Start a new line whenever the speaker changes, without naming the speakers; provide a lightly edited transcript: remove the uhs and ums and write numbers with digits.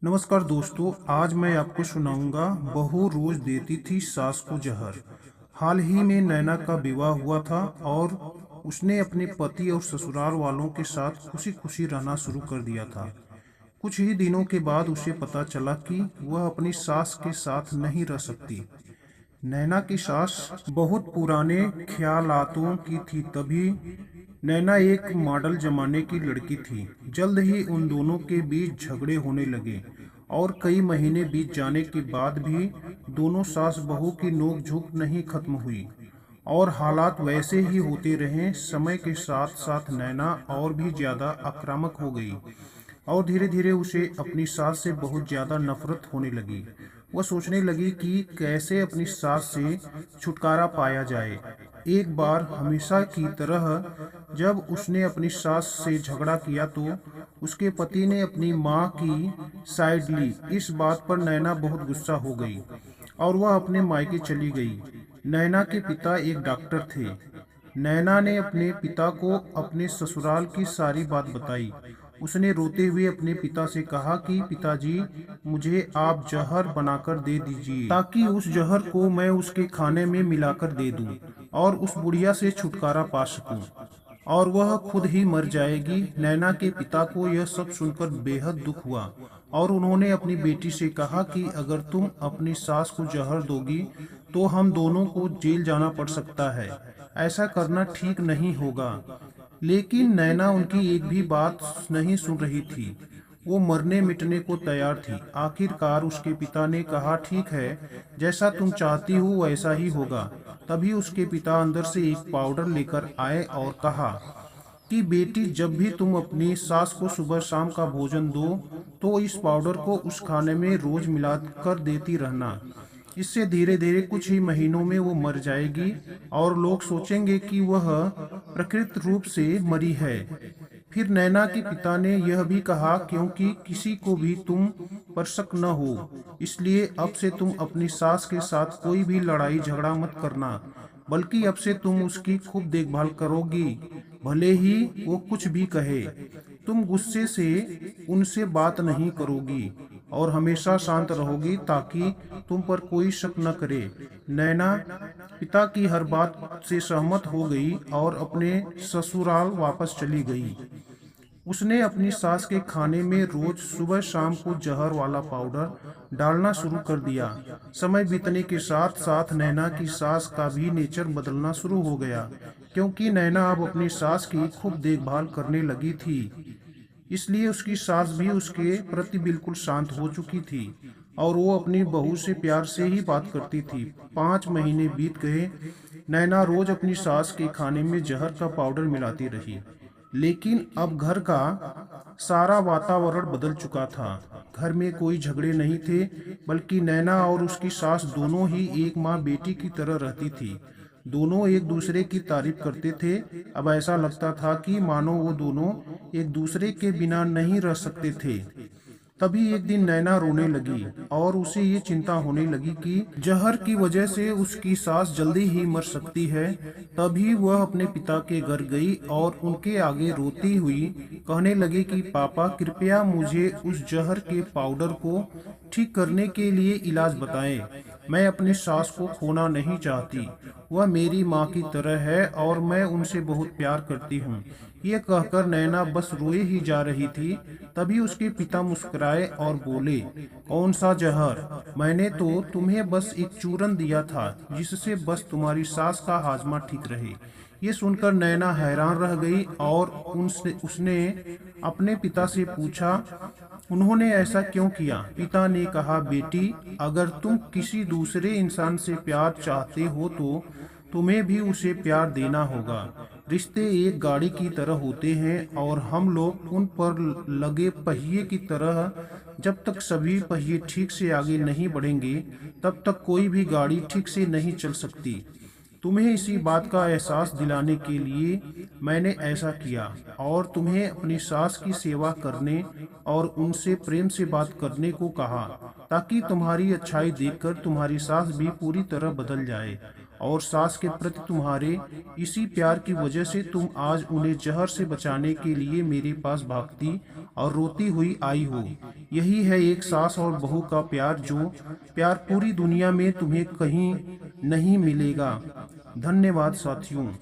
नमस्कार दोस्तों, आज मैं आपको सुनाऊंगा बहू रोज देती थी सास को जहर। हाल ही में नैना का विवाह हुआ था और उसने अपने पति और ससुराल वालों के साथ खुशी खुशी रहना शुरू कर दिया था। कुछ ही दिनों के बाद उसे पता चला कि वह अपनी सास के साथ नहीं रह सकती। नैना की सास बहुत पुराने ख्यालातों की थी। तभी नैना एक मॉडल जमाने की लड़की थी। जल्द ही उन दोनों के बीच झगड़े होने लगे और कई महीने बीत जाने के बाद भी दोनों सास बहू की नोकझोंक नहीं खत्म हुई और हालात वैसे ही होते रहे। समय के साथ साथ नैना और भी ज्यादा आक्रामक हो गई और धीरे धीरे उसे अपनी सास से बहुत ज्यादा नफरत होने लगी। वह सोचने लगी कि कैसे अपनी सास से छुटकारा पाया जाए। एक बार हमेशा की तरह जब उसने अपनी सास से झगड़ा किया तो उसके पति ने अपनी माँ की साइड ली। इस बात पर नैना बहुत गुस्सा हो गई और वह अपने मायके चली गई। नैना के पिता एक डॉक्टर थे। नैना ने अपने पिता को अपने ससुराल की सारी बात बताई। उसने रोते हुए अपने पिता से कहा कि पिताजी, मुझे आप जहर बनाकर दे दीजिए ताकि उस जहर को मैं उसके खाने में मिलाकर दे दूं और उस बुढ़िया से छुटकारा पा सकूं और वह खुद ही मर जाएगी। नैना के पिता को यह सब सुनकर बेहद दुख हुआ और उन्होंने अपनी बेटी से कहा कि अगर तुम अपनी सास को जहर दोगी तो हम दोनों को जेल जाना पड़ सकता है। ऐसा करना ठीक नहीं होगा। लेकिन नैना उनकी एक भी बात नहीं सुन रही थी। वो मरने मिटने को तैयार थी। आखिरकार उसके पिता ने कहा, ठीक है, जैसा तुम चाहती हो वैसा ही होगा। तभी उसके पिता अंदर से एक पाउडर लेकर आए और कहा कि बेटी, जब भी तुम अपनी सास को सुबह शाम का भोजन दो तो इस पाउडर को उस खाने में रोज मिला कर देती रहना। इससे धीरे धीरे कुछ ही महीनों में वो मर जाएगी और लोग सोचेंगे कि वह प्रकृति रूप से मरी है। फिर नैना के पिता ने यह भी कहा, क्योंकि किसी को भी तुम पर शक न हो, इसलिए अब से तुम अपनी सास के साथ कोई भी लड़ाई झगड़ा मत करना, बल्कि अब से तुम उसकी खूब देखभाल करोगी। भले ही वो कुछ भी कहे, तुम गुस्से से उनसे बात नहीं करोगी और हमेशा शांत रहोगी ताकि तुम पर कोई शक न करे। नैना पिता की हर बात से सहमत हो गई और अपने ससुराल वापस चली गई। उसने अपनी सास के खाने में रोज सुबह शाम को जहर वाला पाउडर डालना शुरू कर दिया। समय बीतने के साथ साथ नैना की सास का भी नेचर बदलना शुरू हो गया, क्योंकि नैना अब अपनी सास की खूब देखभाल करने लगी थी। इसलिए उसकी सास भी उसके प्रति बिल्कुल शांत हो चुकी थी और वो अपनी बहू से प्यार से ही बात करती थी। 5 महीने बीत गए। नैना रोज अपनी सास के खाने में जहर का पाउडर मिलाती रही, लेकिन अब घर का सारा वातावरण बदल चुका था। घर में कोई झगड़े नहीं थे, बल्कि नैना और उसकी सास दोनों ही एक माँ बेटी की तरह रहती थी। दोनों एक दूसरे की तारीफ करते थे। अब ऐसा लगता था कि मानो वो दोनों एक दूसरे के बिना नहीं रह सकते थे। तभी एक दिन नैना रोने लगी और उसे ये चिंता होने लगी कि जहर की वजह से उसकी सास जल्दी ही मर सकती है। तभी वह अपने पिता के घर गई और उनके आगे रोती हुई कहने लगी कि पापा, कृपया मुझे उस जहर के पाउडर को ठीक करने के लिए इलाज बताएं। मैं अपनी सास को खोना नहीं चाहती। वह मेरी माँ की तरह है और मैं उनसे बहुत प्यार करती हूँ। ये कहकर नैना बस रोए ही जा रही थी। तभी उसके पिता मुस्कुराए और बोले, कौन सा जहर? मैंने तो तुम्हें बस एक चूरन दिया था जिससे बस तुम्हारी सास का हाजमा ठीक रहे। ये सुनकर नैना हैरान रह गई और उनसे उसने अपने पिता से पूछा, उन्होंने ऐसा क्यों किया? पिता ने कहा, बेटी, अगर तुम किसी दूसरे इंसान से प्यार चाहते हो तो तुम्हें भी उसे प्यार देना होगा। रिश्ते एक गाड़ी की तरह होते हैं और हम लोग उन पर लगे पहिए की तरह। जब तक सभी पहिए ठीक से आगे नहीं बढ़ेंगे, तब तक कोई भी गाड़ी ठीक से नहीं चल सकती। तुम्हें इसी बात का एहसास दिलाने के लिए मैंने ऐसा किया और तुम्हें अपनी सास की सेवा करने और उनसे प्रेम से बात करने को कहा, ताकि तुम्हारी अच्छाई देखकर तुम्हारी सास भी पूरी तरह बदल जाए और सास के प्रति तुम्हारे इसी प्यार की वजह से तुम आज उन्हें जहर से बचाने के लिए मेरे पास भागती और रोती हुई आई हो। यही है एक सास और बहू का प्यार, जो प्यार पूरी दुनिया में तुम्हें कहीं नहीं मिलेगा। धन्यवाद साथियों।